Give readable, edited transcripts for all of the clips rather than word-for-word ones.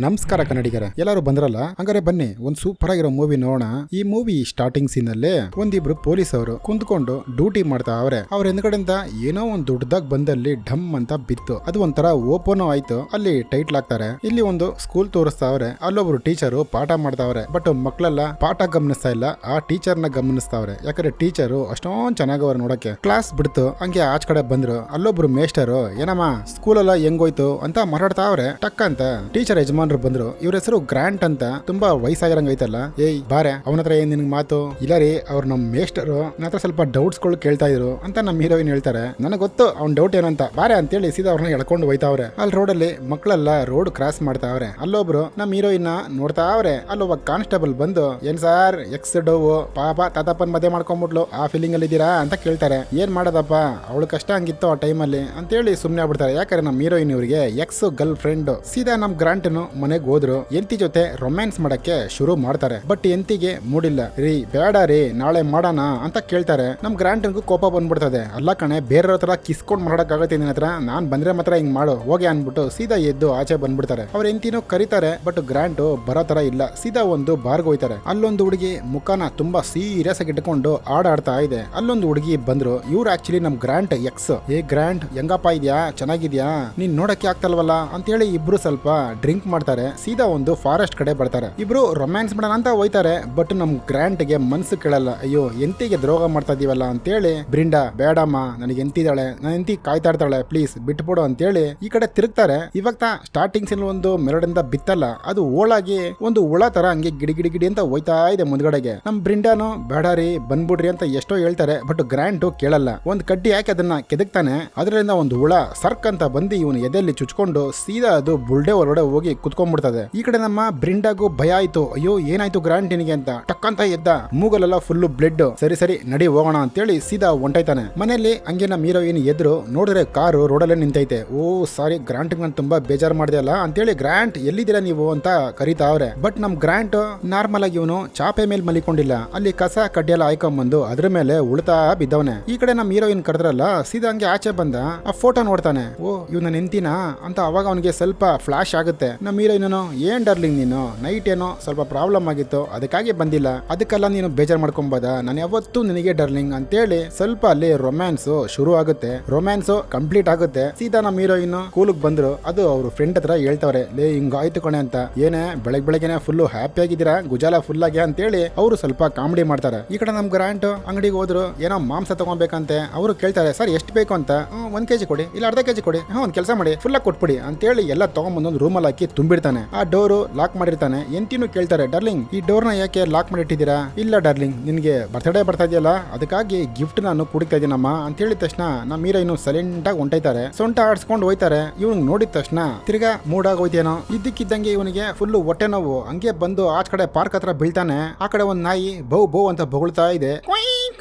ನಮಸ್ಕಾರ ಕನ್ನಡಿಗರ, ಎಲ್ಲರೂ ಬಂದ್ರಲ್ಲ, ಹಂಗಾರೆ ಬನ್ನಿ ಒಂದ್ ಸೂಪರ್ ಆಗಿರೋ ಮೂವಿ ನೋಡೋಣ. ಈ ಮೂವಿ ಸ್ಟಾರ್ಟಿಂಗ್ ಸೀನ್ ಅಲ್ಲೇ ಒಂದಿಬ್ರು ಪೊಲೀಸ್ ಅವರು ಕುಂತ್ಕೊಂಡು ಡ್ಯೂಟಿ ಮಾಡ್ತಾ ಅವ್ರೆ. ಅವ್ರ ಹಿಂದ್ಗಡೆಯಿಂದ ಏನೋ ಒಂದ್ ದೊಡ್ಡದಾಗ ಬಂದಲ್ಲಿ ಢಮ್ ಅಂತ ಬಿತ್ತು. ಅದು ಒಂಥರ ಓಪನ್ ಆಯ್ತು. ಅಲ್ಲಿ ಟೈಟ್ಲ್ ಹಾಕ್ತಾರೆ. ಇಲ್ಲಿ ಒಂದು ಸ್ಕೂಲ್ ತೋರಿಸ್ತಾವ್ರೆ. ಅಲ್ಲೊಬ್ರು ಟೀಚರು ಪಾಠ ಮಾಡ್ತಾವ್ರೆ. ಬಟ್ ಮಕ್ಳೆಲ್ಲ ಪಾಠ ಗಮನಿಸ್ತಾ ಇಲ್ಲ, ಆ ಟೀಚರ್ ನ ಗಮನಿಸ್ತಾವ್ರೆ. ಯಾಕಂದ್ರೆ ಟೀಚರು ಅಷ್ಟೊಂದ್ ಚೆನ್ನಾಗವ್ರ ನೋಡಕ್ಕೆ. ಕ್ಲಾಸ್ ಬಿಡ್ತು, ಹಂಗೆ ಆಚ ಕಡೆ ಬಂದ್ರು. ಅಲ್ಲೊಬ್ರು ಮೇಸ್ಟರು ಏನಮ್ಮ ಸ್ಕೂಲೆಲ್ಲ ಹೆಂಗೋಯ್ತು ಅಂತ ಮಾತಾಡ್ತಾವ್ರೆ. ಟಕ್ ಅಂತ ಟೀಚರ್ ಯಜಮಾನ್ರು ಬಂದ್ರು. ಇವ್ರ ಹೆಸರು ಗ್ರಾಂಟ್ ಅಂತ, ತುಂಬಾ ವಯಸ್ಸಾಗಿರಂಗ ಐತಲ್ಲ. ಏಯ್ ಬಾರೆ, ಅವನ ಹತ್ರ ಏನ್ ನಿನ್ಗೆ ಮಾತು ಇಲ್ಲ ರೀ, ಅವ್ರು ನಮ್ ಮೇಸ್ಟರು ನನ್ನ ಹತ್ರ ಸ್ವಲ್ಪ ಡೌಟ್ಸ್ ಗಳು ಕೇಳ್ತಾ ಇದ್ರು ಅಂತ ನಮ್ ಹೀರೋಯಿನ್ ಹೇಳ್ತಾರೆ. ನನಗೆ ಗೊತ್ತು ಅವ್ನ ಡೌಟ್ ಏನಂತ, ಬಾರೆ ಅಂತೇಳಿ ಸೀದಾ ಅವ್ರನ್ನ ಎಳ್ಕೊಂಡು ಹೋಯ್ತಾವ್ರೆ. ಅಲ್ಲಿ ರೋಡಲ್ಲಿ ಮಕ್ಕಳೆಲ್ಲ ರೋಡ್ ಕ್ರಾಸ್ ಮಾಡ್ತಾವ್ರೆ. ಅಲ್ಲೊಬ್ರು ನಮ್ ಹೀರೋಯಿನ್ ನೋಡ್ತಾವ್ರೆ. ಅಲ್ಲೊಬ್ಬ ಕಾನ್ಸ್ಟೇಬಲ್ ಬಂದು ಏನ್ ಸಾರ್ ಎಕ್ಸ್ ಡೋವು ಪಾಪ ತಾತಪ್ಪನ್ ಮದುವೆ ಮಾಡ್ಕೊಂಡ್ಬಿಟ್ಲು, ಆ ಫೀಲಿಂಗ್ ಅಲ್ಲಿ ಇದ್ದೀರಾ ಅಂತ ಕೇಳ್ತಾರೆ. ಏನ್ ಮಾಡೋದಪ್ಪ, ಅವಳು ಕಷ್ಟ ಹಂಗಿತ್ತು ಆ ಟೈಮಲ್ಲಿ ಅಂತೇಳಿ ಸುಮ್ನೆ ಆಗ್ಬಿಡ್ತಾರೆ. ಯಾಕಂದ್ರೆ ನಮ್ ಹೀರೋಯಿನ್ ಇವ್ರಿಗೆ ಎಕ್ಸ್ ಗರ್ಲ್ ಫ್ರೆಂಡ್. ಸೀದಾ ನಮ್ ಗ್ರಾಂಟ್ನು ಮನೆಗೆ ಹೋದ್ರು. ಎಂತಿ ಜೊತೆ ರೊಮ್ಯಾನ್ಸ್ ಮಾಡಕ್ಕೆ ಶುರು ಮಾಡ್ತಾರೆ. ಬಟ್ ಎಂತಿಗೆ ಮೂಡಿಲ್ಲ. ರೀ ಬೇಡ ರೀ, ನಾಳೆ ಮಾಡೋಣ ಅಂತ ಕೇಳ್ತಾರೆ. ನಮ್ ಗ್ರಾಂಟ್ಗೂ ಕೋಪ ಬಂದ್ಬಿಡ್ತದೆ. ಅಲ್ಲ ಕಣೆ, ಬೇರೆಯವ್ರ ಹತ್ರ ಕಿಸ್ಕೊಂಡ್ ಮಾಡಕ್ಕಾಗತ್ತೆ ನಿನ್ನ ಹತ್ರ, ನಾನ್ ಬಂದ್ರೆ ಮಾತ್ರ ಹಿಂಗ್ ಮಾಡು ಹೋಗಿ ಅನ್ಬಿಟ್ಟು ಸೀದಾ ಎದ್ದು ಆಚೆ ಬಂದ್ಬಿಡ್ತಾರೆ. ಅವ್ರ ಎಂತಿನೂ ಕರೀತಾರೆ. ಬಟ್ ಗ್ರಾಂಟ್ ಬರೋ ತರ ಇಲ್ಲ. ಸೀದಾ ಒಂದು ಬಾರ್ಗ್ ಹೋಯ್ತಾರೆ. ಅಲ್ಲೊಂದು ಹುಡುಗಿ ಮುಖನ ತುಂಬಾ ಸೀರಿಯಸ್ ಆಗಿ ಇಟ್ಕೊಂಡು ಆಡಾಡ್ತಾ ಇದೆ. ಅಲ್ಲೊಂದು ಹುಡುಗಿ ಬಂದ್ರು. ಇವ್ರು ಆಕ್ಚುಲಿ ನಮ್ ಗ್ರಾಂಟ್ ಎಕ್ಸ್. ಏ ಗ್ರಾಂಟ್ ಹೆಂಗಪ್ಪ ಇದ್ಯಾ, ಚೆನ್ನಾಗಿದ್ಯಾ, ನೀನ್ ನೋಡಕ್ಕೆ ಆಗ್ತಲ್ವಲ್ಲ ಅಂತೇಳಿ ಇಬ್ರು ಸ್ವಲ್ಪ ಡ್ರಿಂಕ್ ಮಾಡ್ತಾರೆ. ಸೀದಾ ಒಂದು ಫಾರೆಸ್ಟ್ ಕಡೆ ಬರ್ತಾರೆ. ಇಬ್ರು ರೊಮ್ಯಾನ್ಸ್ ಮಾಡೋಣ ಅಂತ ಹೋಯ್ತಾರೆ. ಬಟ್ ನಮ್ ಗ್ರಾಂಟ್ ಗೆ ಮನ್ಸು ಕೇಳಲ್ಲ. ಅಯ್ಯೋ ಎಂತಿಗೆ ದ್ರೋಹ ಮಾಡ್ತಾ ಇದೀವಲ್ಲ ಅಂತೇಳಿ, ಬ್ರಿಂಡಾ ಬೇಡಮ್ಮ, ನನಗೆ ಎಂತಿದ್ದಾಳೆ, ನನ್ನ ಎಂತಿ ಕಾಯ್ತಾ ಇರ್ತಾಳೆ, ಪ್ಲೀಸ್ ಬಿಟ್ಬಿಡು ಅಂತೇಳಿ ಈ ಕಡೆ ತಿರುಗ್ತಾರೆ. ಇವಾಗ ಸ್ಟಾರ್ಟಿಂಗ್ ಸೀನ್ ಒಂದು ಮೆರಡಿಂದ ಬಿತ್ತಲ್ಲ, ಅದು ಓಳಾಗಿ ಒಂದು ಹುಳ ತರ ಹಂಗೆ ಗಿಡಿ ಗಿಡಿ ಗಿಡಿ ಅಂತ ಹೋಯ್ತಾ ಇದೆ ಮುಂದ್ಗಡೆಗೆ. ನಮ್ ಬ್ರಿಂಡಾನು ಬೇಡ ರೀ ಬಂದ್ಬಿಡ್ರಿ ಅಂತ ಎಷ್ಟೋ ಹೇಳ್ತಾರೆ. ಬಟ್ ಗ್ರಾಂಟ್ ಕೇಳಲ್ಲ. ಒಂದ್ ಕಡ್ಡಿ ಹಾಕಿ ಅದನ್ನ ಕೆದಕ್ತಾನೆ. ಅದರಿಂದ ಒಂದು ಹುಳ ಸರ್ಕ್ ಅಂತ ಬಂದು ಇವನು ಎದೆಯಲ್ಲಿ ಚುಚ್ಕೊಂಡು ಸೀದಾ ಅದು ಬುಲ್ಡೆ ಒಳಗಡೆ ಹೋಗಿ ಕುತ್ಕೊಂಡ್ಬಿಡ್ತದೆ. ಈ ಕಡೆ ನಮ್ಮ ಬ್ರಿಂಡಾಗೂ ಭಯ ಆಯ್ತು. ಅಯ್ಯೋ ಏನಾಯ್ತು ಗ್ರಾಂಟಿನಿಗೆ ಅಂತ ಟಕ್ಕಂತ ಎದ್ದ. ಮೂಗಲೆಲ್ಲ ಫುಲ್ ಬ್ಲಡ್. ಸರಿ ಸರಿ ನಡಿ ಹೋಗೋಣ ಅಂತೇಳಿ ಸೀದಾ ಹೊಂಟೈತಾನೆ. ಮನೆಯಲ್ಲಿ ಹಂಗೆ ನಮ್ಮ ಹೀರೋಯಿನ್ ಎದ್ರು ನೋಡಿದ್ರೆ ಕಾರು ರೋಡಲ್ಲೇ ನಿಂತೈತೆ. ಓ ಸಾರಿ ಗ್ರಾಂಟ್, ನಾನು ತುಂಬಾ ಬೇಜಾರ್ ಮಾಡಿದೆ ಅಲ್ಲ ಅಂತೇಳಿ ಗ್ರಾಂಟ್ ಎಲ್ಲಿದ್ದೀರಾ ನೀವು ಅಂತ ಕರೀತಾವ್ರೆ. ಬಟ್ ನಮ್ ಗ್ರಾಂಟ್ ನಾರ್ಮಲ್ ಆಗಿ ಇವನು ಚಾಪೆ ಮೇಲೆ ಮಲಿಕೊಂಡಿಲ್ಲ. ಅಲ್ಲಿ ಕಸ ಕಡ್ಡಿ ಎಲ್ಲ ಹಾಕೊಂಡ್ಬಂದು ಅದ್ರ ಮೇಲೆ ಉಳ್ತಾ ಬಿದ್ದವನೆ. ಈ ಕಡೆ ನಮ್ ಹೀರೋಯಿನ್ ಕರೆದ್ರಲ್ಲ, ಸೀದಾ ಹಂಗೆ ಆಚೆ ಬಂದ ಆ ಫೋಟೋ ನೋಡ್ತಾನೆ. ಓ ಇವ್ ನನ್ನ ಹೆಂಡ್ತಿನ ಅಂತ ಅವಾಗ ಅವನಿಗೆ ಸ್ವಲ್ಪ ಫ್ಲಾಶ್ ಆಗುತ್ತೆ. ನಮ್ಮ ಹೀರೋಯಿನ್ ಏನ್ ಡರ್ಲಿಂಗ್ ನೀನು ನೈಟ್ ಏನೋ ಸ್ವಲ್ಪ ಪ್ರಾಬ್ಲಮ್ ಆಗಿತ್ತು ಅದಕ್ಕಾಗಿ ಬಂದಿಲ್ಲ, ಅದಕ್ಕೆಲ್ಲ ನೀನು ಬೇಜಾರ್ ಮಾಡ್ಕೊಂಬೋದ, ನಾನು ಯಾವತ್ತೂ ನಿನಗೆ ಡರ್ಲಿಂಗ್ ಅಂತೇಳಿ ಸ್ವಲ್ಪ ಅಲ್ಲಿ ರೊಮ್ಯಾನ್ಸ್ ಶುರು ಆಗುತ್ತೆ. ರೊಮ್ಯಾನ್ಸ್ ಕಂಪ್ಲೀಟ್ ಆಗುತ್ತೆ. ಸೀದಾ ನಮ್ಮ ಹೀರೋಯಿನ್ ಸ್ಕೂಲ್ಗೆ ಬಂದ್ರು. ಅದು ಅವ್ರ ಫ್ರೆಂಡ್ ಹತ್ರ ಹೇಳ್ತಾವ್ರೆ, ಲೇ ಹಿಂಗ ಆಯ್ತು ಕಣೆ ಅಂತ. ಏನೇ ಬೆಳಗ್ಗೆನೆ ಫುಲ್ ಹ್ಯಾಪಿ ಆಗಿದ್ದೀರಾ, ಗುಜಾಲ ಫುಲ್ ಆಗಿ ಅಂತೇಳಿ ಅವರು ಸ್ವಲ್ಪ ಕಾಮಿಡಿ ಮಾಡ್ತಾರೆ. ಈ ಕಡೆ ನಮ್ ಗ್ರಾಂಟ್ ಅಂಗಡಿಗೆ ಹೋದ್ರು. ಏನೋ ಮಾಂಸ ತಗೊಂಬೇಕಂತೆ. ಅವರು ಕೇಳ್ತಾರೆ, ಸರ್ ಎಷ್ಟು ಬೇಕು ಅಂತ. 1 kg ಕೊಡಿ, ಇಲ್ಲ ಅರ್ಧ kg ಕೊಡಿ, ಒಂದ್ ಕೆಲಸ ಮಾಡಿ ಫುಲ್ ಆಗಿ ಕೊಟ್ಬಿಡಿ ಅಂತೇಳಿ ಎಲ್ಲ ತಗೊಂಡ್ಬಂದೊಂದು ರೂಮಲ್ಲಿ ಹಾಕಿ ತುಂಬಿಡ್ತಾನೆ. ಆ ಡೋರು ಲಾಕ್ ಮಾಡಿರ್ತಾನೆ. ಎಂತಿನೂ ಕೇಳ್ತಾರೆ, ಡರ್ಲಿಂಗ್ ಈ ಡೋರ್ನ ಯಾಕೆ ಲಾಕ್ ಮಾಡಿಟ್ಟಿದ್ದೀರಾ? ಇಲ್ಲ ಡರ್ಲಿಂಗ್, ನಿನ್ಗೆ ಬರ್ತ್ಡೇ ಬರ್ತಾ ಇದೆಯಲ್ಲ ಅದಕ್ಕಾಗಿ ಗಿಫ್ಟ್ ನಾನು ಕುಡಿತಾ ಇದೀನಮ್ಮ ಅಂತ ಹೇಳಿದ ತಕ್ಷಣ ನಮ್ಮ ಹೀರೋಯಿನ್ ಸೈಲೆಂಟ್ ಆಗಿ ಹೊಂಟೈತಾರೆ. ಸೊಂಟ ಆಡ್ಸ್ಕೊಂಡು ಹೋಯ್ತಾರೆ. ಇವ್ನಿಗೆ ನೋಡಿದ ತಕ್ಷಣ ತಿರ್ಗಾ ಮೂಡಾಗಿ ಹೋಯ್ತೇನೋ. ಇದ್ದಕ್ಕಿದ್ದಂಗೆ ಇವನಿಗೆ ಫುಲ್ ಹೊಟ್ಟೆ ನೋವು. ಹಂಗೆ ಬಂದು ಆಚ ಕಡೆ ಪಾರ್ಕ್ ಹತ್ರ ಬೀಳ್ತಾನೆ. ಆ ಕಡೆ ಒಂದ್ ನಾಯಿ ಬೌ ಬೌ ಅಂತ ಬೊಗಳ್ತಾ ಇದೆ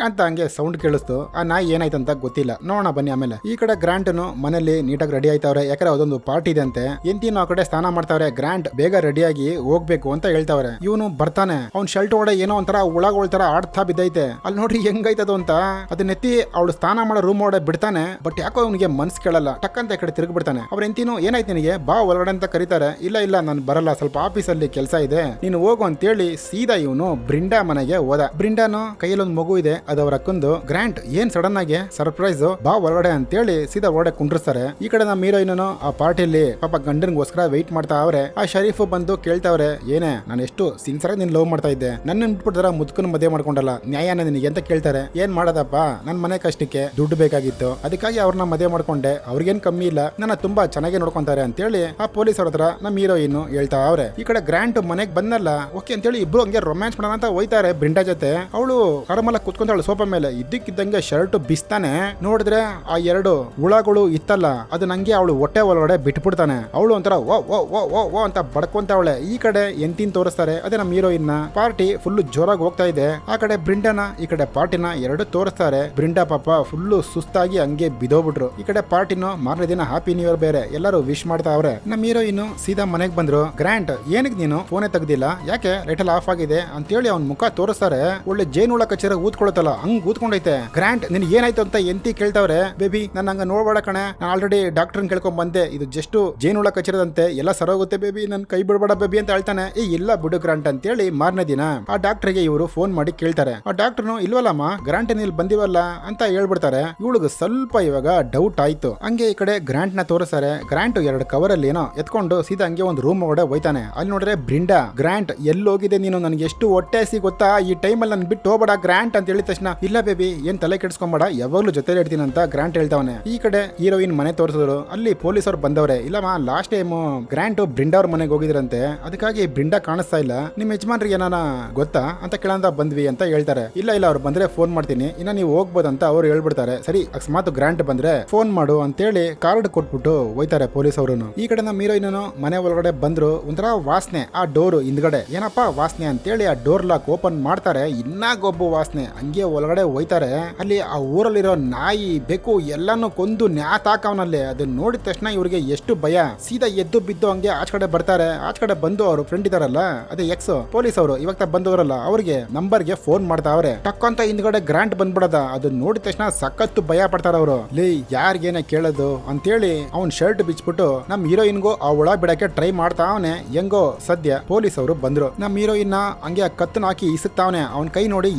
ಅಂತ ಹಂಗೆ ಸೌಂಡ್ ಕೇಳಿಸ್ತು. ಆ ನಾಯಿ ಏನಾಯ್ತಂತ ಗೊತ್ತಿಲ್ಲ, ನೋಡೋಣ ಬನ್ನಿ ಆಮೇಲೆ. ಈ ಕಡೆ ಗ್ರಾಂಟ್ನು ಮನೇಲಿ ನೀಟಾಗಿ ರೆಡಿ ಆಯ್ತವ್ರೆ. ಯಾಕಂದ್ರೆ ಅದೊಂದು ಪಾರ್ಟಿ ಇದೆ ಅಂತೆ. ಎಂತಿನೂ ಆ ಕಡೆ ಸ್ನಾನ ಮಾಡ್ತಾವ್ರೆ. ಗ್ರಾಂಟ್ ಬೇಗ ರೆಡಿಯಾಗಿ ಹೋಗ್ಬೇಕು ಅಂತ ಹೇಳ್ತಾವ್ರೆ. ಇವನು ಬರ್ತಾನೆ. ಅವ್ನ್ ಶರ್ಟ್ ಒಡೆ ಏನೋ ಒಂಥರ ಹುಳಗಳ ತರ ಆಡ್ತಾ ಬಿದ್ದೈತೆ. ಅಲ್ಲಿ ನೋಡ್ರಿ ಹೆಂಗೈತದು ಅಂತ ಅದನ್ನೆತ್ತಿ ಅವಳು ಸ್ನಾನ ಮಾಡೋ ರೂಮ್ ಒಡೆ ಬಿಡ್ತಾನೆ. ಬಟ್ ಯಾಕೋ ಅವನಿಗೆ ಮನ್ಸ್ ಕೇಳಲ್ಲ. ಟಕ್ಕಂತ ಈ ಕಡೆ ತಿರುಗಿ ಬಿಡ್ತಾನೆ. ಅವ್ರ ಎಂತಿನೂ ಏನಾಯ್ತು ನಿನಗೆ, ಬಾ ಒಳಗಡೆ ಅಂತ ಕರೀತಾರೆ. ಇಲ್ಲ ನಾನು ಬರಲ್ಲ, ಸ್ವಲ್ಪ ಆಫೀಸಲ್ಲಿ ಕೆಲಸ ಇದೆ, ನೀನು ಹೋಗು ಅಂತೇಳಿ ಸೀದಾ ಇವನು ಬ್ರಿಂಡಾ ಮನೆಗೆ ಹೋದ. ಬ್ರಿಂಡಾನು ಕೈಯಲ್ಲಿ ಒಂದು ಮಗು ಇದೆ, ಅದು ಅವ್ರ ಅಕ್ಕಂದು. ಗ್ರಾಂಟ್ ಏನ್ ಸಡನ್ ಆಗಿ ಸರ್ಪ್ರೈಸ್, ಬಾ ಒಳಗಡೆ ಅಂತೇಳಿ ಸೀದಾ ಒಳಗಡೆ ಕುಂಡ್ರಿಸ್ತಾರೆ. ಈ ಕಡೆ ನಮ್ಮ ಹೀರೋಯಿನ್ ಆ ಪಾರ್ಟಿಯಲ್ಲಿ ಪಾಪ ಗಂಡನ್ಗೋಸ್ಕರ ವೆಯ್ಟ್ ಮಾಡ್ತಾ ಅವ್ರೆ. ಆ ಶರೀಫ್ ಬಂದು ಕೇಳ್ತಾವ್ರೆ, ಏನೇ ನಾನು ಎಷ್ಟು ಸಿನ್ಸರ್ ಆಗಿ ನೀನ್ ಲವ್ ಮಾಡ್ತಾ ಇದ್ದೆ, ನನ್ನ ಬಿಟ್ಬಿಡ್ತಾರ ಮುದ್ಕನ್ ಮದುವೆ ಮಾಡ್ಕೊಂಡಲ್ಲ, ನ್ಯಾಯನ ನಿನಗೆ ಅಂತ ಕೇಳ್ತಾರೆ. ಏನ್ ಮಾಡೋದಪ್ಪ, ನನ್ ಮನೆ ಕಷ್ಟಕ್ಕೆ ದುಡ್ಡು ಬೇಕಾಗಿತ್ತು, ಅದಕ್ಕಾಗಿ ಅವ್ರನ್ನ ಮದುವೆ ಮಾಡ್ಕೊಂಡೆ, ಅವ್ರಿಗೇನ್ ಕಮ್ಮಿ ಇಲ್ಲ, ನನ್ನ ತುಂಬಾ ಚೆನ್ನಾಗಿ ನೋಡ್ಕೊಂತಾರೆ ಅಂತೇಳಿ ಆ ಪೊಲೀಸ್ ಅವ್ರ ಹತ್ರ ನಮ್ಮ ಹೀರೋಯಿನ್ ಹೇಳ್ತಾ ಅವ್ರೆ. ಈ ಕಡೆ ಗ್ರಾಂಟ್ ಮನೆಗ್ ಬಂದಲ್ಲ, ಓಕೆ ಅಂತೇಳಿ ಇಬ್ರು ಹಂಗೆ ರೊಮ್ಯಾನ್ಸ್ ಮಾಡೋಣ ಅಂತ ಹೋಯ್ತಾರೆ ಬ್ರಿಂಡಾ ಜೊತೆ. ಅವಳು ಆರಾಮಲ್ಲ ಕುತ್ಕೊಂತಾಳು ಸೋಫಾ ಮೇಲೆ. ಇದ್ದಕ್ಕಿದ್ದಂಗೆ ಶರ್ಟ್ ಬಿಸ್ತಾನೆ. ನೋಡಿದ್ರೆ ಆ 2 ಹುಳಗಳು ಇತ್ತಲ್ಲ, ಅದು ನಂಗೆ ಅವಳು ಹೊಟ್ಟೆ ಒಳಗಡೆ ಬಿಟ್ಬಿಡ್ತಾನೆ. ಅವಳು ಒಂಥರ ಓ ಓ ಓ ಓ ಓ ಅಂತ ಬಡ್ಕೊಂತಾವಳೆ. ಈ ಕಡೆ ಎಂತಿನ್ ತೋರಿಸ್ತಾರೆ. ಅದೇ ನಮ್ಮ ಹೀರೋಯಿನ್ ಪಾರ್ಟಿ ಫುಲ್ ಜೋರಾಗಿ ಹೋಗ್ತಾ ಇದೆ. ಆ ಕಡೆ ಬ್ರಿಂಡಾನ ಈ ಕಡೆ ಪಾರ್ಟಿನ 2 ತೋರಿಸ್ತಾರೆ. ಬ್ರಿಂಡಾ ಪಾಪ ಫುಲ್ ಸುಸ್ತಾಗಿ ಹಂಗೆ ಬಿದೋಗ್ಬಿಟ್ರು. ಈ ಕಡೆ ಪಾರ್ಟಿನ ಮಾರನೇ ದಿನ ಹ್ಯಾಪಿ ನ್ಯೂ ಇಯರ್ ಬೇರೆ ಎಲ್ಲರೂ ವಿಶ್ ಮಾಡ್ತಾ ಅವ್ರೆ. ನಮ್ಮ ಹೀರೋಯಿನ್ ಸೀದಾ ಮನೆಗೆ ಬಂದ್ರು. ಗ್ರಾಂಟ್ ಏನಕ್ಕೆ ನೀನು ಫೋನೇ ತೆಗ್ದಿಲ್ಲ, ಯಾಕೆ ಲೈಟ್ ಎಲ್ಲ ಆಫ್ ಆಗಿದೆ ಅಂತೇಳಿ ಅವ್ನ ಮುಖ ತೋರಿಸ್ತಾರೆ. ಒಳ್ಳೆ ಜೇನುಳ ಕಚೇರಿ ಊದ್ಕೊಳತ್ತಲ್ಲ ಕೂತ್ಕೊಳ್ಳಲ್ಲ ಹಂಗ್ ಕೂತ್ಕೊಂಡೈತೆ. ಗ್ರಾಂಟ್ ನಿನ್ ಏನಾಯ್ತು ಅಂತ ಎಂತಿ ಕೇಳ್ತಾವ್ರೆ. ಬೇಬಿ ನಾನು ಹಂಗ ನೋಡ್ಬೇಡ ಕಣೆ, ನಾನು ಆಲ್ರೆಡಿ ಡಾಕ್ಟರ್ ಕೇಳ್ಕೊಂಡ್ ಬಂದೆ, ಇದು ಜಸ್ಟ್ ಜೇನುಳ ಕಚ್ಚಿರದಂತೆ ಎಲ್ಲ ಸರೋಗುತ್ತೆ ಬೇಬಿ, ನನ್ ಕೈ ಬಿಡ್ಬೇಡ ಬೇಬಿ ಅಂತ ಹೇಳ್ತಾನೆ. ಇಲ್ಲ ಬಿಡು ಗ್ರಾಂಟ್ ಅಂತೇಳಿ ಮಾರನೇ ದಿನ ಆ ಡಾಕ್ಟರ್ಗೆ ಇವರು ಫೋನ್ ಮಾಡಿ ಕೇಳ್ತಾರೆ. ಆ ಡಾಕ್ಟರ್ನು ಇಲ್ವಲ್ಲಮ್ಮ ಗ್ರಾಂಟ್ ಇಲ್ಲಿ ಬಂದಿವಲ್ಲ ಅಂತ ಹೇಳ್ಬಿಡ್ತಾರೆ. ಇವಳಿಗೆ ಸ್ವಲ್ಪ ಇವಾಗ ಡೌಟ್ ಆಯ್ತು. ಹಂಗೆ ಈ ಕಡೆ ಗ್ರಾಂಟ್ ನ ತೋರಿಸ್ತಾರೆ. ಗ್ರಾಂಟ್ 2 ಕವರ್ ಅಲ್ಲಿ ಏನೋ ಎತ್ಕೊಂಡು ಸೀದಾ ಹಂಗೆ ಒಂದು ರೂಮ್ ಒಳಗಡೆ ಹೋಯ್ತಾನೆ. ಅಲ್ಲಿ ನೋಡ್ರೆ ಬ್ರಿಂಡಾ, ಗ್ರಾಂಟ್ ಎಲ್ಲೋಗಿದೆ ನೀನು, ನನಗೆ ಎಷ್ಟು ಹೊಟ್ಟೆ ಹಸಿ ಗೊತ್ತಾ, ಈ ಟೈಮಲ್ಲಿ ನನ್ ಬಿಟ್ಟು ಹೋಗ್ಬೇಡ ಗ್ರಾಂಟ್ ಅಂತ ಹೇಳಿದ ತಕ್ಷಣ ಇಲ್ಲ ಬೇಬಿ ಏನ್ ತಲೆ ಕೆಡಿಸ್ಕೊಂಬೇಡ, ಯಾವಾಗ್ಲೂ ಜೊತೆ ಇಡ್ತೀನಿ ಅಂತ ಗ್ರಾಂಟ್ ಹೇಳ್ತಾವನೆ. ಈ ಕಡೆ ಹೀರೋಯಿನ್ ಮನೆ ತೋರಿಸಿದ್ರು. ಅಲ್ಲಿ ಪೊಲೀಸ್ ಅವ್ರು ಬಂದವ್ರೆ. ಇಲ್ಲಮ್ಮ ಲಾಸ್ಟ್ ಟೈಮ್ ಗ್ರಾಂಟ್ ಬ್ರಿಂಡಾ ಅವ್ರ ಮನೆಗೆ ಹೋಗಿದ್ರಂತೆ, ಅದಕ್ಕಾಗಿ ಬ್ರಿಂಡಾ ಕಾಣಿಸ್ತಾ ಇಲ್ಲ, ನಿಮ್ ಯಜಮಾನ್ರಿಗೆ ಏನಾನ ಗೊತ್ತಾ ಅಂತ ಕೇಳಂತ ಬಂದ್ವಿ ಅಂತ ಹೇಳ್ತಾರೆ. ಇಲ್ಲ ಅವ್ರು ಬಂದ್ರೆ ಫೋನ್ ಮಾಡ್ತೀನಿ, ಇನ್ನ ನೀವು ಹೋಗ್ಬೋದಂತ ಅವ್ರು ಹೇಳ್ಬಿಡ್ತಾರೆ. ಸರಿ ಅಕಸ್ಮಾತ್ ಗ್ರಾಂಟ್ ಬಂದ್ರೆ ಫೋನ್ ಮಾಡು ಅಂತೇಳಿ ಕಾರ್ಡ್ ಕೊಟ್ಬಿಟ್ಟು ಹೋಯ್ತಾರೆ ಪೊಲೀಸ್ ಅವರು. ಈ ಕಡೆ ನಮ್ಮ ಹೀರೋಯಿನ್ ಮನೆ ಒಳಗಡೆ ಬಂದ್ರು. ಒಂಥರ ವಾಸನೆ ಆ ಡೋರ್ ಹಿಂದ್ಗಡೆ, ಏನಪ್ಪಾ ವಾಸನೆ ಅಂತೇಳಿ ಆ ಡೋರ್ ಲಾಕ್ ಓಪನ್ ಮಾಡ್ತಾರೆ. ಇನ್ನ ಗೊಬ್ಬು ವಾಸನೆ. ಹಂಗೆ ಒಳಗಡೆ ಹೋಯ್ತಾರೆ. ಅಲ್ಲಿ ಆ ಊರಲ್ಲಿರೋ ನಾಯಿ ಬೆಕ್ಕು ಎಲ್ಲಾನು ಕೊಂದು ನ್ಯಾತಾಕವನಲ್ಲಿ. ಅದನ್ನ ನೋಡಿದ ತಕ್ಷಣ ಇವ್ರಿಗೆ ಎಷ್ಟು ಭಯ. ಸೀದಾ ಎದ್ದು ಬಿದ್ದು ಹಂಗೆ ಆಚ ಕಡೆ ಬರ್ತಾರೆ. ಆಚ ಕಡೆ ಬಂದು ಅವರು ಫ್ರೆಂಡ್ ಇದಾರಲ್ಲ, ಅದೇ ಎಕ್ಸ್ ಪೊಲೀಸ್ ಅವರು ಇವಾಗ ಬಂದವರಲ್ಲ, ಅವ್ರಿಗೆ ನಂಬರ್ಗೆ ಫೋನ್ ಮಾಡ್ತಾವ್ರೆ. ಟಕ್ ಅಂತ ಹಿಂದ್ಗಡೆ ಗ್ರಾಂಟ್ ಬಂದ್ಬಿಡದ. ಅದನ್ನ ನೋಡಿದ ತಕ್ಷಣ ಸಖತ್ತು ಭಯ ಪಡ್ತಾರ ಅವರು. ಲೇ ಯಾರಿಗೇನೆ ಕೇಳೋದು ಅಂತೇಳಿ ಅವ್ನ್ ಶರ್ಟ್ ಬಿಚ್ಬಿಟ್ಟು ನಮ್ ಹೀರೋಯಿನ್ಗೂ ಆ ಒಳ ಬಿಡಕ್ಕೆ ಟ್ರೈ ಮಾಡ್ತಾವನೆ. ಹೆಂಗೋ ಸದ್ಯ ಪೊಲೀಸ್ ಅವರು ಬಂದ್ರು. ನಮ್ ಹೀರೋಯಿನ್ ಹಂಗೆ ಕತ್ತನ ಹಾಕಿ ಇಸುತ್ತಾವನೆ. ಅವ್ನ್ ಕೈ ನೋಡಿ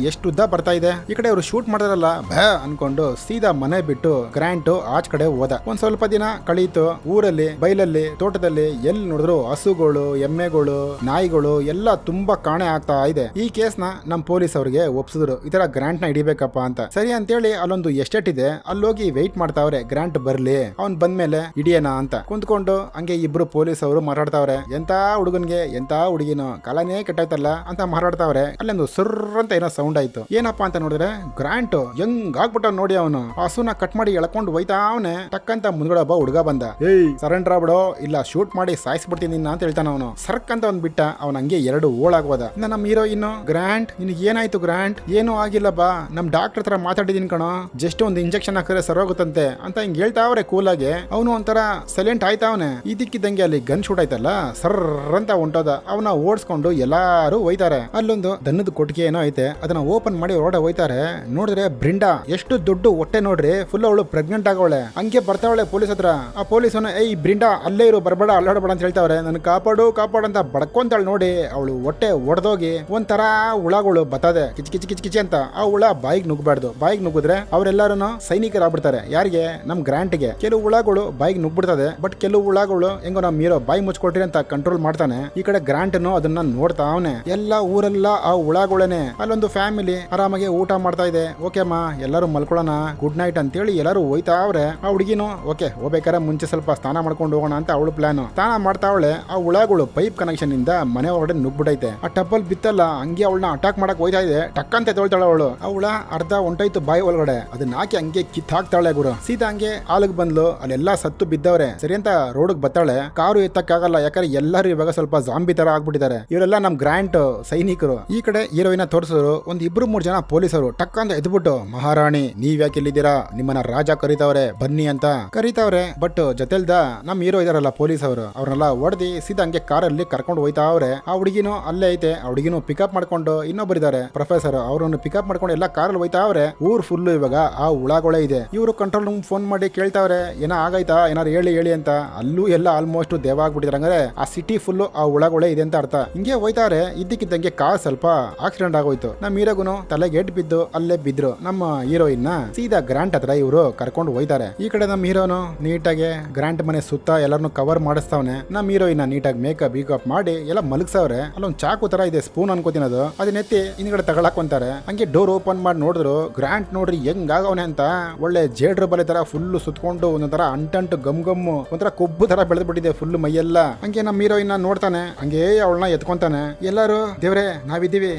ಎಷ್ಟು ಉದ್ದ ಬರ್ತಾ ಇದೆ. ಈ ಕಡೆ ಅವರು ಶೂಟ್ ಮಾಡ್ತಾರಲ್ಲ ಭಯ ಅನ್ಕೊಂಡು ಸೀದಾ ಮನೆ ಬಿಟ್ಟು ಗ್ರಾಂಟ್ ಆಚ ಕಡೆ ಹೋದ. ಒಂದ್ ಸ್ವಲ್ಪ ದಿನ ಕಳೀತು. ಊರಲ್ಲಿ ಬೈಲಲ್ಲಿ ತೋಟದಲ್ಲಿ ಎಲ್ಲಿ ನೋಡಿದ್ರು ಹಸುಗಳು ಎಮ್ಮೆಗಳು ನಾಯಿಗಳು ಎಲ್ಲ ತುಂಬಾ ಕಾಣೆ ಆಗ್ತಾ ಇದೆ. ಈ ಕೇಸ್ ನ ನಮ್ ಪೊಲೀಸ್ ಅವ್ರಿಗೆ ಒಪ್ಸಿದ್ರು, ಈ ತರ ಗ್ರಾಂಟ್ ನ ಹಿಡಿಬೇಕಪ್ಪ ಅಂತ. ಸರಿ ಅಂತೇಳಿ ಅಲ್ಲೊಂದು ಎಸ್ಟೇಟ್ ಇದೆ, ಅಲ್ಲೋಗಿ ವೆಯ್ಟ್ ಮಾಡ್ತಾವ್ರೆ ಗ್ರಾಂಟ್ ಬರ್ಲಿ, ಅವ್ನ್ ಬಂದ್ಮೇಲೆ ಹಿಡಿಯೋಣ ಅಂತ ಕುಂತ್ಕೊಂಡು. ಹಂಗೆ ಇಬ್ರು ಪೊಲೀಸ್ ಅವರು ಮಾತಾಡ್ತಾವ್ರೆ. ಎಂತ ಹುಡುಗನ್ಗೆ ಎಂತ ಹುಡುಗಿನೋ ಕಾಲನೇ ಕೆಟ್ಟಾಯ್ತಲ್ಲ ಅಂತ ಮಾತಾಡ್ತಾವ್ರೆ. ಅಲ್ಲೊಂದು ಸುರ್ರ ಅಂತ ಏನೋ ಸೌಂಡ್ ಆಯ್ತು. ಏನಪ್ಪಾ ಅಂತ ನೋಡಿದ್ರೆ ಗ್ರಾಂಟ್ ಹೆಂಗ್ ಆಗ್ಬಿಟ್ಟ ನೋಡಿ. ಅವನು ಹಸುನ ಕಟ್ ಮಾಡಿ ಎಳ್ಕೊಂಡು ಹೋಯ್ತಾವನೆ. ಟಕ್ಕಂತ ಮುಂದ್ಗಡೆ ಒಬ್ಬ ಹುಡುಗ ಬಂದ. ಏಯ್ ಸರೆಂಡರ್ ಆಗ್ಬಿಡೋ, ಇಲ್ಲ ಶೂಟ್ ಮಾಡಿ ಸಾಯಿಸ್ಬಿಡ್ತೀನಿ ನಿನ್ನ ಅಂತ ಹೇಳ್ತಾನ ಅವನು. ಸರ್ಕ್ ಅಂತ ಒಂದ್ ಬಿಟ್ಟ. ಅವ್ನ ಹಂಗೆ 2 ಓಳಾಗೋದ. ಇನ್ನ ನಮ್ ಹೀರೋಯಿನ್ ಗ್ರಾಂಟ್ ನಿನಗೆ ಏನಾಯ್ತು ಗ್ರಾಂಟ್, ಏನೂ ಆಗಿಲ್ಲ ಬಾ, ನಮ್ ಡಾಕ್ಟರ್ ಹತ್ರ ಮಾತಾಡಿದೀನಿ ಕಣೋ, ಜಸ್ಟ್ ಒಂದು ಇಂಜೆಕ್ಷನ್ ಹಾಕಿದ್ರೆ ಸರೋಗುತ್ತಂತೆ ಅಂತ ಹಿಂಗ್ ಹೇಳ್ತಾವ್ರೆ ಕೂಲಾಗೆ. ಅವನು ಒಂಥರ ಸೈಲೆಂಟ್ ಆಯ್ತಾವನೆ. ಇದಕ್ಕಿದ್ದಂಗೆ ಅಲ್ಲಿ ಗನ್ ಶೂಟ್ ಆಯ್ತಲ್ಲ, ಸರ್ರ ಅಂತ ಹೊಂಟೋದ. ಅವನ ಓಡಿಸ್ಕೊಂಡು ಎಲ್ಲಾರು ಹೋಯ್ತಾರೆ. ಅಲ್ಲೊಂದು ದನ್ನದ ಕೊಟ್ಟಿಗೆ ಏನೋ ಐತೆ, ಅದನ್ನ ಓಪನ್ ಮಾಡಿ ಹೊರಡೆ ಹೋಯ್ತಾರೆ. ನೋಡಿದ್ರೆ ಬ್ರಿಂಡಾ ಎಷ್ಟು ದೊಡ್ಡ ಹೊಟ್ಟೆ ನೋಡ್ರಿ, ಫುಲ್ ಅವಳು ಪ್ರೆಗ್ನೆಂಟ್ ಆಗವಳೆ. ಹಂಗೆ ಬರ್ತಾವಳೆ ಪೊಲೀಸ್ ಹತ್ರ. ಆ ಪೊಲೀಸನ ಏಯ್ ಬ್ರಿಂಡಾ ಅಲ್ಲೇ ಇರು, ಬರ್ಬೇಡ ಅಲ್ಲಾಡಬೇಡ ಅಂತ ಹೇಳ್ತಾವ್ರೆ. ನನ್ ಕಾಪಾಡು ಕಾಪಾಡು ಅಂತ ಬಡ್ಕೊಂತಾಳೆ. ನೋಡಿ ಅವಳು ಹೊಟ್ಟೆ ಒಡೆದೋಗಿ ಒಂಥರ ಹುಳಗಳು ಬತ್ತದೆ ಕಿಚ್ ಕಿಚ್ ಕಿಚ್ ಕಿಚಿ ಅಂತ. ಆ ಹುಳ ಬಾಯಿಗೆ ನುಗ್ಬಾರ್ದು, ಬಾಯಿಗೆ ನುಗ್ಗಿದ್ರೆ ಅವರೆಲ್ಲಾರು ಸೈನಿಕರಾಗ್ಬಿಡ್ತಾರೆ. ಯಾರಿಗೆ? ನಮ್ ಗ್ರಾಂಟ್ಗೆ. ಕೆಲವು ಹುಳಗಳು ಬಾಯಿಗೆ ನುಗ್ಬಿಡ್ತದೆ, ಬಟ್ ಕೆಲವು ಹುಳಗಳು ಹೆಂಗೋ ನಮ್ ಹೀರೋ ಬಾಯಿ ಮುಚ್ಕೊಟ್ರಿ ಅಂತ ಕಂಟ್ರೋಲ್ ಮಾಡ್ತಾನೆ. ಈ ಕಡೆ ಗ್ರಾಂಟ್ನು ಅದನ್ನ ನೋಡ್ತಾ ಅವನೆ. ಎಲ್ಲ ಊರೆಲ್ಲ ಆ ಹುಳಗಳೇನೆ. ಅಲ್ಲೊಂದು ಫ್ಯಾಮಿಲಿ ಆರಾಮಾಗಿ ಊಟ ಮಾಡ್ತಾ ಇದೆ. ಓಕೆ ಅಮ್ಮ ಎಲ್ಲರೂ ಮಲ್ಕೊಳ್ಳೋಣ, ಗುಡ್ ನೈಟ್ ಅಂತೇಳಿ ಎಲ್ಲರೂ ಹೋಯ್ತಾವ್ರೆ. ಆ ಹುಡುಗಿನು ಓಕೆ ಹೋಗ್ಬೇಕಾರೆ ಮುಂಚೆ ಸ್ವಲ್ಪ ಸ್ನಾನ ಮಾಡ್ಕೊಂಡು ಹೋಗೋಣ ಅಂತ ಅವಳು ಪ್ಲಾನ್. ಸ್ನಾನ ಮಾಡ್ತಾವಳೆ. ಆ ಹುಳಗಳು ಪೈಪ್ ಕನೆಕ್ಷನ್ ಇಂದ ಮನೆ ಒಳಗಡೆ ನುಗ್ಬಿಟ್ಟೈತೆ. ಆ ಟಬ್ಬಲ್ ಬಿತ್ತಲ್ಲ, ಹಂಗೆ ಅವಳನ್ನ ಅಟ್ಯಾಕ್ ಮಾಡಕ್ ಹೋಯ್ತಾ ಇದೆ. ಟಕ್ಕಂತ ತೊಳ್ತಾಳೆ ಅವಳು. ಅವಳ ಅರ್ಧ ಹೊಂಟೈತು ಬಾಯಿ ಒಳಗಡೆ. ಅದನ್ನ ಹಾಕಿ ಹಂಗೆ ಕಿತ್ ಹಾಕ್ತಾಳೆ ಗುರು. ಸೀದಾ ಹಂಗೆ ಹಾಲಿಗೆ ಬಂದ್ಲು. ಅಲ್ಲೆಲ್ಲಾ ಸತ್ತು ಬಿದ್ದವ್ರೆ. ಸರಿ ಅಂತ ರೋಡ್ ಬತ್ತಾಳೆ. ಕಾರು ಎತ್ತಕ್ಕಾಗಲ್ಲ, ಯಾಕಂದ್ರೆ ಎಲ್ಲರೂ ಇವಾಗ ಸ್ವಲ್ಪ ಜಾಂಬಿ ತರ ಆಗ್ಬಿಟ್ಟಿದ್ದಾರೆ. ಇವರೆಲ್ಲ ನಮ್ ಗ್ರಾಂಟ್ ಸೈನಿಕರು. ಈ ಕಡೆ ಹೀರೋಯಿನ ತೋರಿಸಿದ್ರು. ಒಂದ್ 2-3 ಜನ ಪೊಲೀಸರು ಟಕ್ಕಂತ ಎದ್ಬಿಟ್ಟು, ಮಹಾರಾಣಿ ನೀವ್ ಯಾಕೆ ಇಲ್ಲಿದ್ದೀರಾ, ನಿಮ್ಮನ್ನ ರಾಜ ಕರೀತಾವ್ರೆ ಬನ್ನಿ ಅಂತ ಕರೀತಾವ್ರೆ. ಬಟ್ ಜೊತೆಲ್ದ ನಮ್ ಹೀರೋ ಇದಾರಲ್ಲ ಪೊಲೀಸ್ ಅವರು, ಅವ್ರನ್ನೆಲ್ಲ ಹೊಡೆದಿ ಸೀದಾ ಹಂಗೆ ಕಾರಲ್ಲಿ ಕರ್ಕೊಂಡು ಹೋಯ್ತಾವ್ರೆ. ಆ ಹುಡುಗಿನೂ ಅಲ್ಲೇ ಐತೆ. ಆ ಹುಡುಗಿನೂ ಪಿಕಪ್ ಮಾಡ್ಕೊಂಡು ಇನ್ನೊಬ್ಬರಿದ್ದಾರೆ ಪ್ರೊಫೆಸರ್, ಅವ್ರನ್ನು ಪಿಕಪ್ ಮಾಡ್ಕೊಂಡು ಎಲ್ಲ ಕಾರಲ್ಲಿ ಹೋಯ್ತಾವ್ರೆ. ಊರ್ ಫುಲ್ ಇವಾಗ ಆ ಹುಳಗಳೇ ಇದೆ. ಇವರು ಕಂಟ್ರೋಲ್ ರೂಮ್ ಫೋನ್ ಮಾಡಿ ಕೇಳ್ತಾವ್ರೆ, ಏನೋ ಆಗೈತಾ, ಏನಾರು ಹೇಳಿ ಅಂತ. ಅಲ್ಲೂ ಎಲ್ಲ ಆಲ್ಮೋಸ್ಟ್ ದೇವ ಆಗ್ಬಿಟ್ಟಿದ್ರೆ. ಹಂಗಾರೆ ಆ ಸಿಟಿ ಫುಲ್ ಆ ಹುಳಗಳೇ ಇದೆ ಅಂತ ಅರ್ಥ. ಹಿಂಗೆ ಹೋಯ್ತಾವ್ರೆ. ಇದ್ದಕ್ಕಿದ್ದಂಗೆ ಕಾರ್ ಸ್ವಲ್ಪ ಆಕ್ಸಿಡೆಂಟ್ ಆಗೋಯ್ತು. ನಮ್ ಹೀರೋಗುನು ತಲೆಗೆ ಏಟ್ ಬಿದ್ದು ಅಲ್ಲೇ ಬಿದ್ರು. ನಮ್ಮ ಹೀರೋಯಿನ್ ಸೀದಾ ಗ್ರಾಂಟ್ ಹತ್ರ ಇವರು ಕರ್ಕೊಂಡು ಹೋಯ್ತಾರೆ. ಈ ಕಡೆ ನಮ್ ಹೀರೋನು ನೀಟಾಗಿ ಗ್ರಾಂಟ್ ಮನೆ ಸುತ್ತ ಎಲ್ಲರನ್ನು ಕವರ್ ಮಾಡಿಸ್ತಾವನೆ. ನಮ್ ಹೀರೋಯಿನ್ ನೀಟಾಗಿ ಮೇಕಪ್ ಮಾಡಿ ಎಲ್ಲ ಮಲಗ್ಸವ್ರೆ. ಅಲ್ಲೊಂದ್ ಚಾಕು ತರ ಇದೆ, ಸ್ಪೂನ್ ಅನ್ಕೋತೀನಿ ಅದು. ಅದನ್ನೆತ್ತಿ ಹಿಂದ್ಗಡೆ ತಗೊಳಕೊಂತಾರೆ. ಹಂಗೆ ಡೋರ್ ಓಪನ್ ಮಾಡಿ ನೋಡಿದ್ರು ಗ್ರಾಂಟ್ ನೋಡ್ರಿ ಹೆಂಗಾಗವನೆ ಅಂತ. ಒಳ್ಳೆ ಜೇಡ್ರ ಬಲೆ ತರ ಫುಲ್ ಸುತ್ಕೊಂಡು ಒಂದೊಂಥರ ಅಂಟಂಟು ಗಮ್ಮು ಒಂಥರ ಕೊಬ್ಬು ತರ ಬೆಳೆದ್ಬಿಟ್ಟಿದೆ ಫುಲ್ ಮೈಯೆಲ್ಲ. ಹಂಗೆ ನಮ್ಮ ಹೀರೋಯಿನ್ ನೋಡ್ತಾನೆ. ಹಂಗೆ ಅವಳನ್ನ ಎತ್ಕೊಂತಾನೆ. ಎಲ್ಲರೂ ದೇವ್ರೆ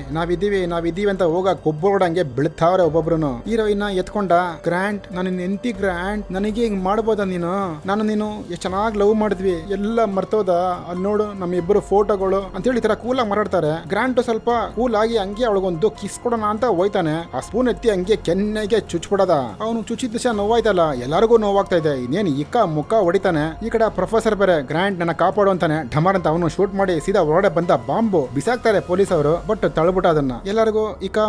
ನಾವಿದ್ದೀವಿ ಅಂತ ಹೋಗ ಕೊಬ್ಬೊಳಗಡೆ ಹಂಗೆ ಬೆಳ್ತಾವ್ರೆ ಒಬ್ಬೊಬ್ರು. ಹೀರೋಯಿನ್ ಎತ್ಕೊಂಡ. ಗ್ರಾಂಟ್ ನನ್ನ ನೆಂತಿ ಗ್ರಾಂಟ್, ನನಗೆ ಹಿಂಗ್ ಮಾಡ್ಬೋದ ನೀನು, ನೀನು ಎಷ್ಟು ಚೆನ್ನಾಗಿ ಲವ್ ಮಾಡಿದ್ವಿ, ಎಲ್ಲ ಮರ್ತೋದ, ಅಲ್ಲಿ ನೋಡು ನಮ್ಮ ಇಬ್ಬರು ಫೋಟೋಗಳು ಅಂತೇಳಿ ಈ ತರ ಕೂಲಾಗಿ ಮಾತಾಡ್ತಾರೆ. ಗ್ರಾಂಟ್ ಸ್ವಲ್ಪ ಕೂಲ್ ಆಗಿ ಹಂಗೆ ಅವಳಿಗೊಂದು ಕಿಸ್ ಕೊಡೋಣ ಅಂತ ಹೋಯ್ತಾನೆ. ಆ ಸ್ಪೂನ್ ಎತ್ತಿ ಹಂಗೆ ಕೆನ್ನೆಗೆ ಚುಚ್ಬಿಡದ. ಅವನು ಚುಚ್ಚಿದ ದಿವಸ ನೋವಾಯ್ತಲ್ಲ, ಎಲ್ಲರಿಗೂ ನೋವಾಗ್ತಾ ಇದೆ. ಇನ್ನೇನು ಮುಖ ಹೊಡಿತಾನೆ. ಈ ಕಡೆ ಪ್ರೊಫೆಸರ್ ಬೇರೆ ಗ್ರಾಂಟ್ ನನ್ನ ಕಾಪಾಡು ಅಂತಾನೆ. ಢಮರ್ ಅಂತ ಅವನು ಶೂಟ್ ಮಾಡಿ ಸೀದಾ ಹೊರಗಡೆ ಬಂದ ಬಾಂಬು ಬಿಸಾಕ್ತಾರೆ ಪೊಲೀಸ್ ಅವರು. ಬಟ್ ತಳ್ಬಿಟ್ಟ ಅದನ್ನ. ಎಲ್ಲರಿಗೂ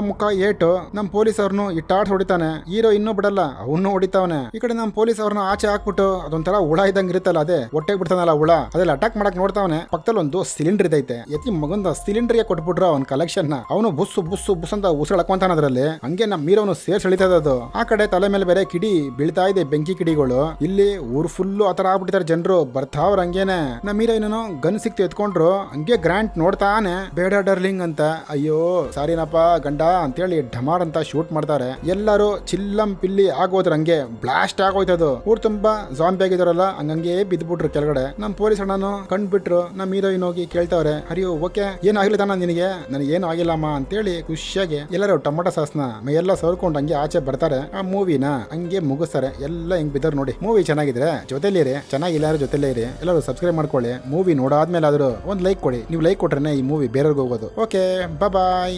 ಮುಖ ಏಟು. ಅಂದ್ಬಿಟ್ಟು ನಮ್ ಪೊಲೀಸ್ ಅವ್ರನ್ನು ಇಟ್ಟಾಡ್ ಹೊಡಿತಾನೆ. ಹೀರೋ ಇನ್ನೂ ಬಿಡಲ್ಲ, ಅವನು ಹೊಡಿತಾವನೆ. ಈ ಕಡೆ ನಮ್ ಪೊಲೀಸ್ ಅವ್ರನ್ನ ಆಚೆ ಹಾಕ್ಬಿಟ್ಟು ಅದೊಂಥರ ಹುಳ ಇದ್ದಂಗ ಇರುತ್ತಲ್ಲ, ಅದೇ ಹೊಟ್ಟೆಗೆ ಬಿಡ್ತಾನಲ್ಲ ಹುಳ, ಅದ್ರಲ್ಲಿ ಅಟ್ಯಾಕ್ ಮಾಡಕ್ ನೋಡ್ತಾವನೆ. ಪಕ್ಕದಲ್ಲಿ ಒಂದು ಸಿಲಿಂಡರ್ ಇದೈತೆ, ಎತ್ತಿ ಮಗಂದ ಸಿಲಿಂಡರ್ಗೆ ಕೊಟ್ಬಿಟ್ರು ಅವ್ನ ಕಲೆಕ್ಷನ್ ನ. ಅವನು ಬುಸ್ಸು ಬುಸ್ಸು ಬುಸ್ ಅಂತ ಉಸಿರಾಡ್ಕೊಂತಾನ ಅದ್ರಲ್ಲಿ. ಹಂಗೆ ನಮ್ ಹೀರೋನು ಸೇರ್ಸ್ ಎಳಿತದ ಅದು. ಆ ಕಡೆ ತಲೆ ಮೇಲೆ ಬೇರೆ ಕಿಡಿ ಬೀಳ್ತಾ ಇದೆ, ಬೆಂಕಿ ಕಿಡಿಗಳು. ಇಲ್ಲಿ ಊರ್ ಫುಲ್ಲು ಆತರ ಆಗ್ಬಿಟ್ಟಿದ್ದಾರೆ ಜನರು, ಬರ್ತಾವ್ರ ಹಂಗೇನೆ. ನಮ್ ಹೀರೋಯಿನನು ಗನ್ ಸಿಕ್ತು ಎತ್ಕೊಂಡ್ರು, ಹಂಗೆ ಗ್ರಾಂಟ್ ನೋಡ್ತಾನೆ, ಬೇಡ ಡರ್ಲಿಂಗ್ ಅಂತ. ಅಯ್ಯೋ ಸಾರಿನಪ್ಪ ಗಂಡ ಅಂತೇಳಿ ಢಮಾರ್ ಅಂತ ಶೂಟ್ ಮಾಡ್ತಾರೆ. ಎಲ್ಲರೂ ಚಿಲ್ಲಂ ಪಿಲ್ಲಿ ಆಗೋದ್ರ, ಹಂಗೆ ಬ್ಲಾಸ್ಟ್ ಆಗೋಯ್ತದು. ಊರ್ ತುಂಬಾ ಜಾಂಬಿ ಆಗಿದಾರಲ್ಲ, ಹಂಗಂಗೆ ಬಿದ್ಬಿಟ್ರು ಕೆಳಗಡೆ. ನಮ್ ಪೊಲೀಸ್ ಅಣ್ಣನು ಕಂಡ್ಬಿಟ್ರು. ನಮ್ ಹೀರೋಯಿನ್ ಹೋಗಿ ಕೇಳ್ತಾವ್ರೆ, ಅರಿಯೋ ಓಕೆ ಏನಾಗ್ಲಿ ತಾನ ನಿನಗೆ? ನನಗೇನು ಆಗಿಲ್ಲಮ್ಮ ಅಂತೇಳಿ ಖುಷಿಯಾಗಿ ಎಲ್ಲರೂ ಟೊಮೊಟೊ ಸಾಸ್ನ ಎಲ್ಲ ಸವರ್ಕೊಂಡು ಹಂಗೆ ಆಚೆ ಬರ್ತಾರೆ. ಆ ಮೂವಿನ ಹಂಗೆ ಮುಗಿಸ್ತಾರೆ. ಎಲ್ಲ ಹೆಂಗ್ ಬಿದ್ದಾರ ನೋಡಿ. ಮೂವಿ ಚೆನ್ನಾಗಿದ್ರೆ ಜೊತೆಲಿರಿ, ಚೆನ್ನಾಗಿಲ್ಲ ಜೊತೆಲೇ ಇರಿ. ಎಲ್ಲರೂ ಸಬ್ಸ್ಕ್ರೈಬ್ ಮಾಡ್ಕೊಳ್ಳಿ. ಮೂವಿ ನೋಡಾದ್ಮೇಲೆ ಆದ್ರೂ ಒಂದು ಲೈಕ್ ಕೊಡಿ. ನೀವು ಲೈಕ್ ಕೊಟ್ರೆ ಈ ಮೂವಿ ಬೇರೆಯವ್ರಿಗೆ ಹೋಗೋದು. ಓಕೆ ಬಾಯ್.